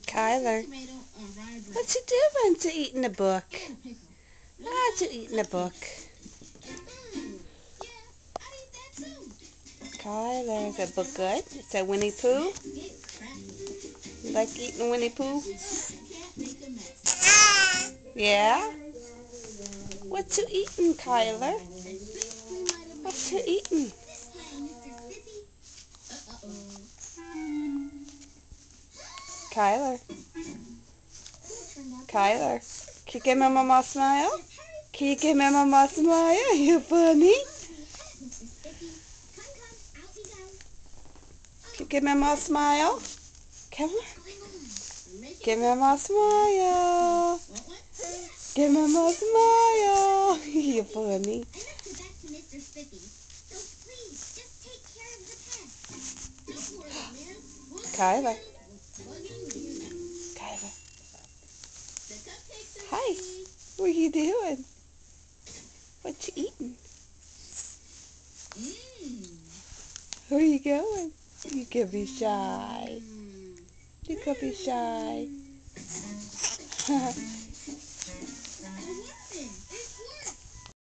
Kyler, what you doing to eating a book? Why'd you eating a book? Kyler, is that book good? Is that Winnie Pooh? You like eating Winnie Pooh? Yeah? What you eating, Kyler? What you eating? Kyler. Kyler. Can you give me Mama a smile? Can you give me Mama a smile? You funny. Can you give me Mama a smile? Come on. Give me Mama a smile. Give me Mama a smile. You funny. Kyler. Kyler. Hi. What are you doing? What you eating? Where are you going? You could be shy. You could be shy.